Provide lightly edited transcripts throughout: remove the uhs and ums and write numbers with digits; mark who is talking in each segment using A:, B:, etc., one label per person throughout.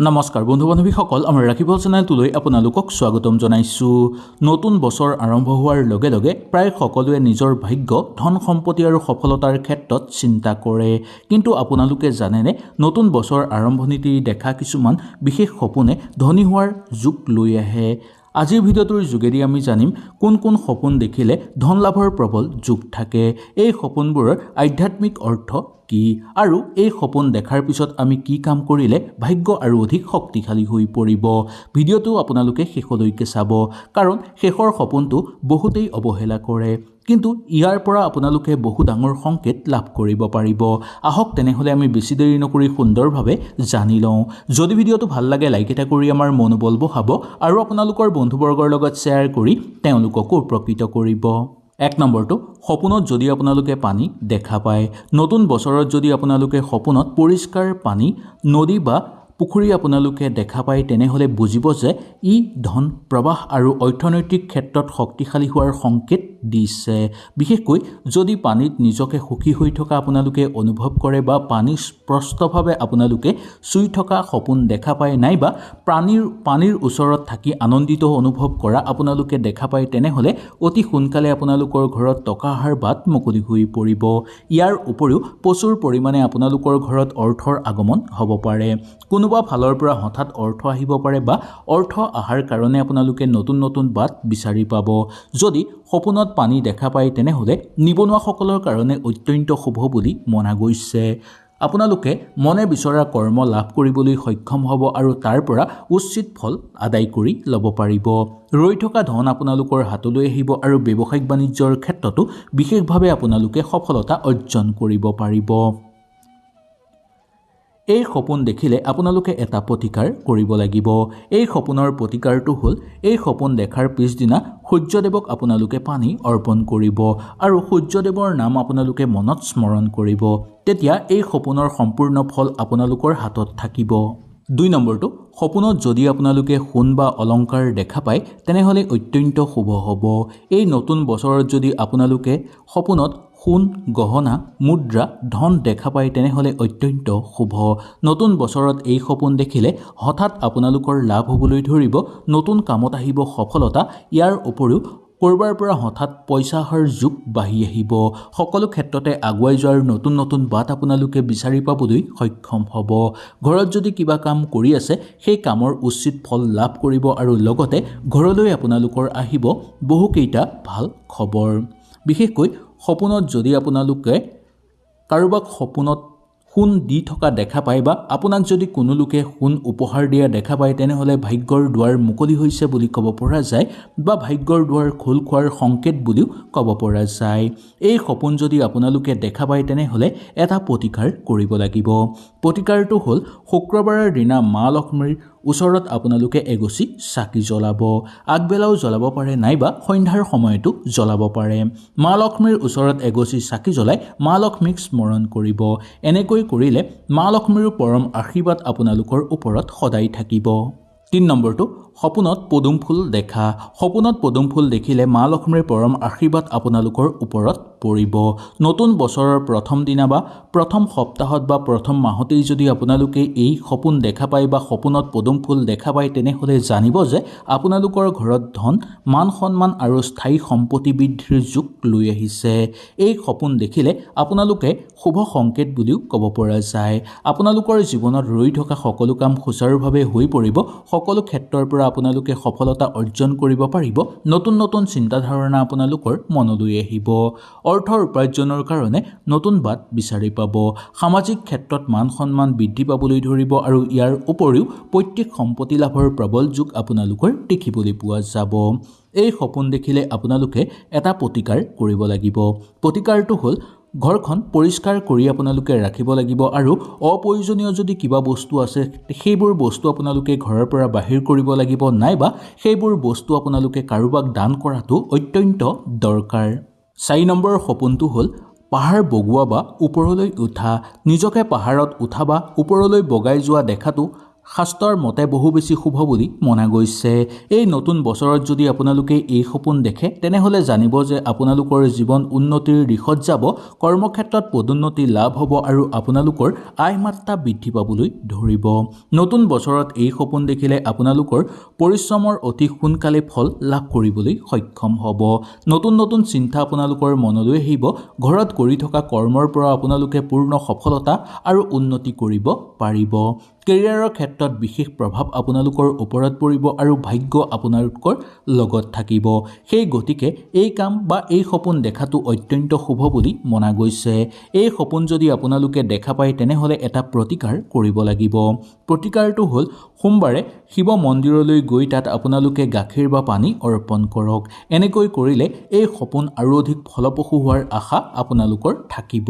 A: নমস্কাৰ বন্ধু বান্ধৱীসকল, আমাৰ ৰাখিবল চেনেলটোলৈ আপোনালোকক স্বাগতম জনাইছো। নতুন বছৰ আৰম্ভ হোৱাৰ লগে লগে প্ৰায় সকলোৱে নিজৰ ভাগ্য, ধন সম্পত্তি আৰু সফলতাৰ ক্ষেত্ৰত চিন্তা কৰে। কিন্তু আপোনালোকে জানেনে, নতুন বছৰ আৰম্ভণিতে দেখা কিছুমান বিশেষ সপোনে ধনী হোৱাৰ যোগ লৈ আহে। আজিৰ ভিডিঅ'টোৰ যোগেদি আমি জানিম কোন কোন সপোন দেখিলে ধন লাভৰ প্ৰবল যোগ থাকে, এই সপোনবোৰৰ আধ্যাত্মিক অৰ্থ কি, আৰু এই সপোন দেখাৰ পিছত আমি কি কাম কৰিলে ভাগ্য আৰু অধিক শক্তিশালী হৈ পৰিব। ভিডিঅ'টো আপোনালোকে শেষলৈকে চাব, কাৰণ শেষৰ সপোনটো বহুতেই অৱহেলা কৰে, কিন্তু ইয়াৰ পৰা আপোনালোকে বহু ডাঙৰ সংকেত লাভ কৰিব পাৰিব। আহক তেনেহ'লে আমি বেছি দেৰি নকৰি সুন্দৰভাৱে জানি লওঁ। যদি ভিডিঅ'টো ভাল লাগে লাইক এটা কৰি আমাৰ মনোবল বঢ়াব আৰু আপোনালোকৰ বন্ধুবৰ্গৰ লগত শ্বেয়াৰ কৰি তেওঁলোককো উপকৃত কৰিব। 1 নম্বৰটো, সপোনত যদি আপোনালোকে পানী দেখা পায়। নতুন বছৰত যদি আপোনালোকে সপোনত পৰিষ্কাৰ পানী, নদী বা পুখুৰী আপোনালোকে দেখা পায়, তেনেহ'লে বুজিব যে ই ধন প্ৰবাহ আৰু অৰ্থনৈতিক ক্ষেত্ৰত শক্তিশালী হোৱাৰ সংকেত দিছে। বিশেষকৈ যদি পানীত নিজকে সুখী হৈ থকা আপোনালোকে অনুভৱ কৰে বা পানী স্পষ্টভাৱে আপোনালোকে চুই থকা সপোন দেখা পায়, নাইবা পানীৰ ওচৰত থাকি আনন্দিত অনুভৱ কৰা আপোনালোকে দেখা পায়, তেনেহ'লে অতি সোনকালে আপোনালোকৰ ঘৰত টকা অহাৰ বাট মুকলি হৈ পৰিব। ইয়াৰ উপৰিও প্ৰচুৰ পৰিমাণে আপোনালোকৰ ঘৰত অৰ্থৰ আগমন হ'ব পাৰে। কোনোবা ফালৰ পৰা হঠাৎ অৰ্থ আহিব পাৰে বা অৰ্থ অহাৰ কাৰণে আপোনালোকে নতুন নতুন বাট বিচাৰি পাব। যদি সপোনত পানী দেখা পায়, তেনেহ'লে নিবনুৱাসকলৰ কাৰণে অত্যন্ত শুভ বুলি মনা গৈছে। আপোনালোকে মনে বিচৰা কৰ্ম লাভ কৰিবলৈ সক্ষম হ'ব আৰু তাৰ পৰা উচিত ফল আদায় কৰি ল'ব পাৰিব। ৰৈ থকা ধন আপোনালোকৰ হাতলৈ আহিব আৰু ব্যৱসায়িক বাণিজ্যৰ ক্ষেত্ৰতো বিশেষভাৱে আপোনালোকে সফলতা অৰ্জন কৰিব পাৰিব। এই সপোন দেখিলে আপোনালোকে এটা প্ৰতিকাৰ কৰিব লাগিব। এই সপোনৰ প্ৰতিকাৰটো হ'ল, এই সপোন দেখাৰ পিছদিনা সূৰ্যদেৱক আপোনালোকে পানী অৰ্পণ কৰিব আৰু সূৰ্যদেৱৰ নাম আপোনালোকে মনত স্মৰণ কৰিব। তেতিয়া এই সপোনৰ সম্পূৰ্ণ ফল আপোনালোকৰ হাতত থাকিব। 2 নম্বৰটো, সপোনত যদি আপোনালোকে সোণ বা অলংকাৰ দেখা পায়, তেনেহ'লে অত্যন্ত শুভ হ'ব। এই নতুন বছৰত যদি আপোনালোকে সপোনত সোণ, গহনা, মুদ্ৰা, ধন দেখা পায়, তেনেহ'লে অত্যন্ত শুভ। নতুন বছৰত এই সপোন দেখিলে হঠাৎ আপোনালোকৰ লাভ হ'বলৈ ধৰিব, নতুন কামত আহিব সফলতা। ইয়াৰ উপৰিও ক'ৰবাৰ পৰা হঠাৎ পইচা অহাৰ যোগ বাঢ়ি আহিব। সকলো ক্ষেত্ৰতে আগুৱাই যোৱাৰ নতুন নতুন বাট আপোনালোকে বিচাৰি পাবলৈ সক্ষম হ'ব। ঘৰত যদি কিবা কাম কৰি আছে, সেই কামৰ উচিত ফল লাভ কৰিব আৰু লগতে ঘৰলৈ আপোনালোকৰ আহিব বহুকেইটা ভাল খবৰ। বিশেষকৈ সপোনত যদি আপোনালোকে কাৰোবাক সপোনত সোণ দি থকা দেখা পায় বা আপোনাক যদি কোনো লোকে সোণ উপহাৰ দিয়া দেখা পায়, তেনেহ'লে ভাগ্যৰ দুৱাৰ মুকলি হৈছে বুলি ক'ব পৰা যায় বা ভাগ্যৰ দুৱাৰ খোল খোৱাৰ সংকেত বুলিও ক'ব পৰা যায়। এই সপোন যদি আপোনালোকে দেখা পায়, তেনেহ'লে এটা প্ৰতিকাৰ কৰিব লাগিব। প্ৰতিকাৰটো হ'ল, শুক্ৰবাৰৰ দিনা মা লক্ষ্মীৰ ওচৰত আপোনালোকে এগছি চাকি জ্বলাব। আগবেলাও জ্বলাব পাৰে, নাইবা সন্ধ্যাৰ সময়তো জ্বলাব পাৰে। মা লক্ষ্মীৰ ওচৰত এগছি চাকি জ্বলাই মা লক্ষ্মীক স্মৰণ কৰিব। এনেকৈ কৰিলে মা লক্ষ্মীৰ পৰম আশীৰ্বাদ আপোনালোকৰ ওপৰত সদায় থাকিব। 3 নম্বৰটো, সপোনত পদুম ফুল দেখা। সপোনত পদুম ফুল দেখিলে মা লক্ষ্মীৰ পৰম আশীৰ্বাদ আপোনালোকৰ ওপৰত পৰিব। নতুন বছৰৰ প্ৰথম দিনা বা প্ৰথম সপ্তাহত বা প্ৰথম মাহতেই যদি আপোনালোকে এই সপোন দেখা পায় বা সপোনত পদুম ফুল দেখা পায়, তেনেহ'লে জানিব যে আপোনালোকৰ ঘৰত ধন, মান সন্মান আৰু স্থায়ী সম্পত্তি বৃদ্ধিৰ যোগ লৈ আহিছে। এই সপোন দেখিলে আপোনালোকে শুভ সংকেত বুলিও ক'ব পৰা যায়। আপোনালোকৰ জীৱনত ৰৈ থকা সকলো কাম সুচাৰুভাৱে হৈ পৰিব। সকলো ক্ষেত্ৰৰ পৰা আপোনালোকে সফলতা অৰ্জন কৰিব পাৰিব। নতুন নতুন চিন্তাধাৰণা আপোনালোকৰ মনলৈ আহিব। অৰ্থৰ উপাৰ্জনৰ কাৰণে নতুন বাট বিচাৰি পাব। সামাজিক ক্ষেত্ৰত মান সন্মান বৃদ্ধি পাবলৈ ধৰিব আৰু ইয়াৰ উপৰিও পৈতৃক সম্পত্তি লাভৰ প্ৰবল যোগ আপোনালোকৰ দেখিবলৈ পোৱা যাব। এই সপোন দেখিলে আপোনালোকে এটা প্ৰতিকাৰ কৰিব লাগিব। প্ৰতিকাৰটো হ'ল, ঘৰখন পৰিষ্কাৰ কৰি আপোনালোকে ৰাখিব লাগিব আৰু অপ্ৰয়োজনীয় যদি কিবা বস্তু আছে, সেইবোৰ বস্তু আপোনালোকে ঘৰৰ পৰা বাহিৰ কৰিব লাগিব, নাইবা সেইবোৰ বস্তু আপোনালোকে কাৰোবাক দান কৰাটো অত্যন্ত দৰকাৰ। 4 নম্বৰ সপোনটো হ'ল, পাহাৰ বগোৱা বা ওপৰলৈ উঠা। নিজকে পাহাৰত উঠা বা ওপৰলৈ বগাই যোৱা দেখাটো শাস্ত্ৰৰ মতে বহু বেছি শুভ বুলি মনা গৈছে। এই নতুন বছৰত যদি আপোনালোকে এই সপোন দেখে তেনেহ'লে জানিব যে আপোনালোকৰ জীৱন উন্নতিৰ দিশত যাব, কৰ্মক্ষেত্ৰত পদোন্নতি লাভ হ'ব আৰু আপোনালোকৰ আয় মাত্ৰা বৃদ্ধি পাবলৈ ধৰিব। নতুন বছৰত এই সপোন দেখিলে আপোনালোকৰ পৰিশ্ৰমৰ অতি সোনকালে ফল লাভ কৰিবলৈ সক্ষম হ'ব। নতুন নতুন চিন্তা আপোনালোকৰ মনলৈ আহিব। ঘৰত কৰি থকা কৰ্মৰ পৰা আপোনালোকে পূৰ্ণ সফলতা আৰু উন্নতি কৰিব পাৰিব। কেৰিয়াৰৰ ক্ষেত্ৰত বিশেষ প্ৰভাৱ আপোনালোকৰ ওপৰত পৰিব আৰু ভাগ্য আপোনালোকৰ লগত থাকিব। সেই গতিকে এই কাম বা এই সপোন দেখাটো অত্যন্ত শুভ বুলি মনা গৈছে। এই সপোন যদি আপোনালোকে দেখা পায় তেনেহ'লে এটা প্ৰতিকাৰ কৰিব লাগিব। প্ৰতিকাৰটো হ'ল সোমবাৰে শিৱ মন্দিৰলৈ গৈ তাত আপোনালোকে গাখীৰ বা পানী অৰ্পণ কৰক। এনেকৈ কৰিলে এই সপোন আৰু অধিক ফলপ্ৰসূ হোৱাৰ আশা আপোনালোকৰ থাকিব।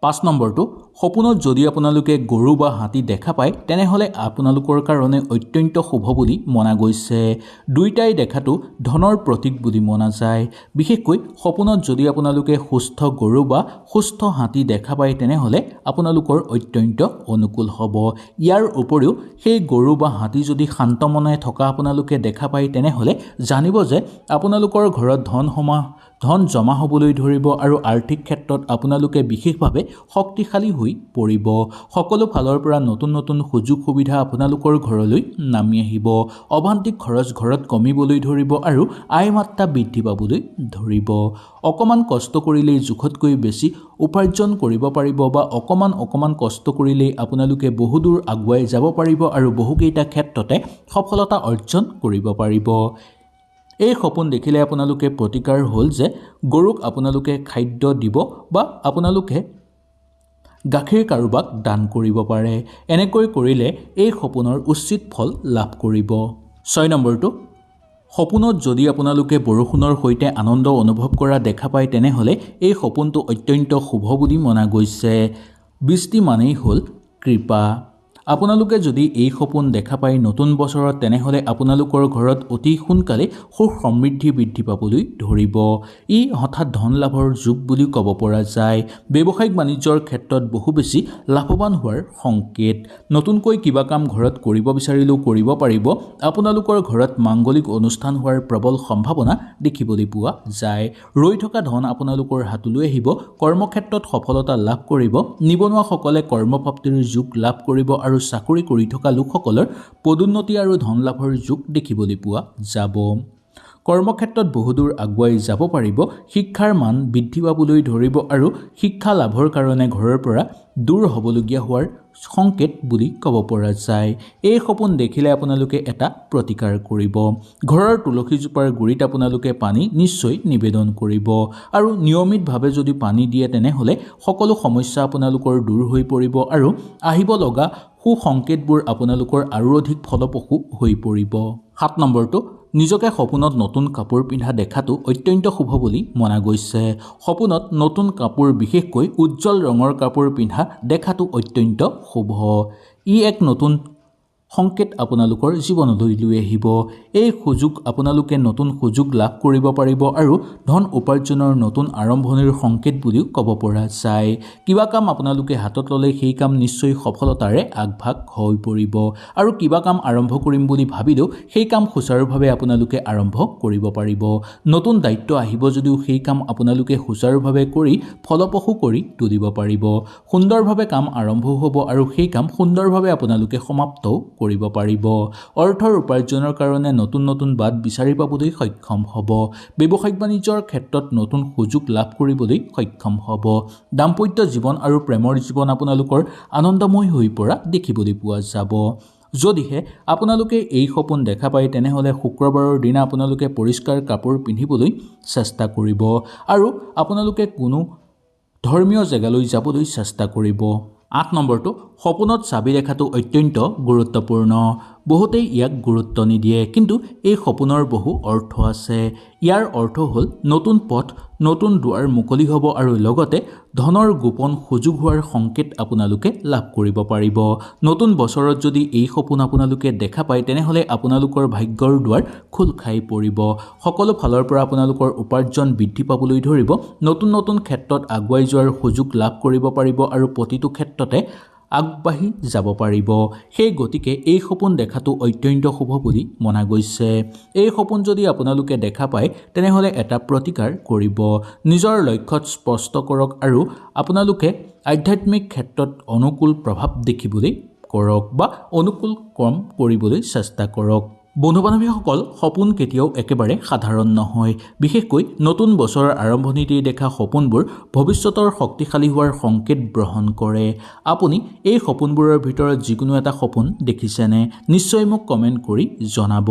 A: 5 নম্বৰটো, সপোনত যদি আপোনালোকে গৰু বা হাতী দেখা পায় তেনেহ'লে আপোনালোকৰ কাৰণে অত্যন্ত শুভ বুলি মনা গৈছে। দুয়োটাই দেখাটো ধনৰ প্ৰতীক বুলি মনা যায়। বিশেষকৈ সপোনত যদি আপোনালোকে সুস্থ গৰু বা সুস্থ হাতী দেখা পায় তেনেহ'লে আপোনালোকৰ অত্যন্ত অনুকূল হ'ব। ইয়াৰ উপৰিও সেই গৰু বা হাতী যদি শান্ত মনে থকা আপোনালোকে দেখা পায় তেনেহ'লে জানিব যে আপোনালোকৰ ঘৰত ধন জমা হ'বলৈ ধৰিব আৰু আৰ্থিক ক্ষেত্ৰত আপোনালোকে বিশেষভাৱে শক্তিশালী হৈ পৰিব। সকলো ফালৰ পৰা নতুন নতুন সুযোগ সুবিধা আপোনালোকৰ ঘৰলৈ নামি আহিব। অবান্তিক খৰচ ঘৰত কমিবলৈ ধৰিব আৰু আয় মাত্ৰা বৃদ্ধি পাবলৈ ধৰিব। অকণমান কষ্ট কৰিলেই জোখতকৈ বেছি উপাৰ্জন কৰিব পাৰিব বা অকণমান কষ্ট কৰিলেই আপোনালোকে বহুদূৰ আগুৱাই যাব পাৰিব আৰু বহুকেইটা ক্ষেত্ৰতে সফলতা অৰ্জন কৰিব পাৰিব। এই সপোন দেখিলে আপোনালোকে প্ৰতিকাৰ হ'ল যে গৰুক আপোনালোকে খাদ্য দিব বা আপোনালোকে গাখীৰ কাৰোবাক দান কৰিব পাৰে। এনেকৈ কৰিলে এই সপোনৰ উচিত ফল লাভ কৰিব। 6 নম্বৰটো, সপোনত যদি আপোনালোকে বৰষুণৰ সৈতে আনন্দ অনুভৱ কৰা দেখা পায় তেনেহ'লে এই সপোনটো অত্যন্ত শুভ বুলি মনা গৈছে। বৃষ্টি মানেই হ'ল কৃপা। আপোনালোকে যদি এই সপোন দেখা পায় নতুন বছৰত তেনেহ'লে আপোনালোকৰ ঘৰত অতি সোনকালে সুখ সমৃদ্ধি বৃদ্ধি পাবলৈ ধৰিব। ই হঠাৎ ধন লাভৰ যুগ বুলি ক'ব পৰা যায়। ব্যৱসায়িক বাণিজ্যৰ ক্ষেত্ৰত বহু বেছি লাভৱান হোৱাৰ সংকেত। নতুনকৈ কিবা কাম ঘৰত কৰিব বিচাৰিলেও কৰিব পাৰিব। আপোনালোকৰ ঘৰত মাংগলিক অনুষ্ঠান হোৱাৰ প্ৰবল সম্ভাৱনা দেখিবলৈ পোৱা যায়। ৰৈ থকা ধন আপোনালোকৰ হাতলৈ আহিব। কৰ্মক্ষেত্ৰত সফলতা লাভ কৰিব। নিবনুৱাসকলে কৰ্মপ্ৰাপ্তিৰ যোগ লাভ কৰিব আৰু চাকৰি কৰি থকা লোকসকলৰ পদোন্নতি আৰু ধন লাভৰ যোগ দেখিবলৈ পোৱা যাব। কৰ্মক্ষেত্ৰত বহুদূৰ আগুৱাই যাব পাৰিব। শিক্ষাৰ মান বৃদ্ধি পাবলৈ ধৰিব আৰু শিক্ষা লাভৰ কাৰণে ঘৰৰ পৰা দূৰ হ'বলগীয়া হোৱাৰ সংকেত বুলি ক'ব পৰা যায়। এই সপোন দেখিলে আপোনালোকে এটা প্ৰতিকাৰ কৰিব। ঘৰৰ তুলসীজোপাৰ গুৰিত আপোনালোকে পানী নিশ্চয় নিবেদন কৰিব আৰু নিয়মিতভাৱে যদি পানী দিয়ে তেনেহ'লে সকলো সমস্যা আপোনালোকৰ দূৰ হৈ পৰিব আৰু আহিব লগা সুসংকেতবোৰ আপোনালোকৰ আৰু অধিক ফলপ্ৰসূ হৈ পৰিব। 7 নম্বৰটো, নিজকে সপোনত নতুন কাপোৰ পিন্ধা দেখাটো অত্যন্ত শুভ বুলি মনা গৈছে। সপোনত নতুন কাপোৰ বিশেষকৈ উজ্জ্বল ৰঙৰ কাপোৰ পিন্ধা দেখাটো অত্যন্ত শুভ। ই এক নতুন সংকেত আপোনালোকৰ জীৱনলৈ লৈ আহিব। এই সুযোগ আপোনালোকে নতুন সুযোগ লাভ কৰিব পাৰিব আৰু ধন উপাৰ্জনৰ নতুন আৰম্ভণিৰ সংকেত বুলিও ক'ব পৰা যায়। কিবা কাম আপোনালোকে হাতত ল'লে সেই কাম নিশ্চয় সফলতাৰে আগভাগ হৈ পৰিব আৰু কিবা কাম আৰম্ভ কৰিম বুলি ভাবিলেও সেই কাম সুচাৰুভাৱে আপোনালোকে আৰম্ভ কৰিব পাৰিব। নতুন দায়িত্ব আহিব যদিও সেই কাম আপোনালোকে সুচাৰুভাৱে কৰি ফলপ্ৰসূ কৰি তুলিব পাৰিব। সুন্দৰভাৱে কাম আৰম্ভ হ'ব আৰু সেই কাম সুন্দৰভাৱে আপোনালোকে সমাপ্তও কৰিব পাৰিব। অৰ্থৰ উপাৰ্জনৰ কাৰণে নতুন নতুন বাট বিচাৰি পাবলৈ সক্ষম হ'ব। ব্যৱসায়িক বাণিজ্যৰ ক্ষেত্ৰত নতুন সুযোগ লাভ কৰিবলৈ সক্ষম হ'ব। দাম্পত্য জীৱন আৰু প্ৰেমৰ জীৱন আপোনালোকৰ আনন্দময় হৈ পৰা দেখিবলৈ পোৱা যাব। যদিহে আপোনালোকে এই সপোন দেখা পায় তেনেহ'লে শুক্ৰবাৰৰ দিনা আপোনালোকে পৰিষ্কাৰ কাপোৰ পিন্ধিবলৈ চেষ্টা কৰিব আৰু আপোনালোকে কোনো ধৰ্মীয় জেগালৈ যাবলৈ চেষ্টা কৰিব। 8 নম্বৰটো, সপোনত চাবি দেখাটো অত্যন্ত গুৰুত্বপূৰ্ণ। বহুতেই ইয়াক গুৰুত্ব নিদিয়ে, কিন্তু এই সপোনৰ বহু অৰ্থ আছে। ইয়াৰ অৰ্থ হ'ল নতুন পথ, নতুন দুৱাৰ মুকলি হ'ব আৰু লগতে ধনৰ গোপন সুযোগ হোৱাৰ সংকেত আপোনালোকে লাভ কৰিব পাৰিব। নতুন বছৰত যদি এই সপোন আপোনালোকে দেখা পায় তেনেহ'লে আপোনালোকৰ ভাগ্যৰ দুৱাৰ খোল খাই পৰিব। সকলো ফালৰ পৰা আপোনালোকৰ উপাৰ্জন বৃদ্ধি পাবলৈ ধৰিব। নতুন নতুন ক্ষেত্ৰত আগুৱাই যোৱাৰ সুযোগ লাভ কৰিব পাৰিব আৰু প্ৰতিটো ক্ষেত্ৰতে আগবাঢ়ি যাব পাৰিব। সেই গতিকে এই সপোন দেখাটো অত্যন্ত শুভ বুলি মনা গৈছে। এই সপোন যদি আপোনালোকে দেখা পায় তেনেহ'লে এটা প্ৰতিকাৰ কৰিব। নিজৰ লক্ষ্যত স্পষ্ট কৰক আৰু আপোনালোকে আধ্যাত্মিক ক্ষেত্ৰত অনুকূল প্ৰভাৱ দেখিবলৈ কৰক বা অনুকূল কৰ্ম কৰিবলৈ চেষ্টা কৰক। বন্ধু বান্ধৱীসকল, সপোন কেতিয়াও একেবাৰে সাধাৰণ নহয়। বিশেষকৈ নতুন বছৰৰ আৰম্ভণিতেই দেখা সপোনবোৰ ভৱিষ্যতৰ শক্তিশালী হোৱাৰ সংকেত বহন কৰে। আপুনি এই সপোনবোৰৰ ভিতৰত যিকোনো এটা সপোন দেখিছেনে? নিশ্চয় মোক কমেণ্ট কৰি জনাব।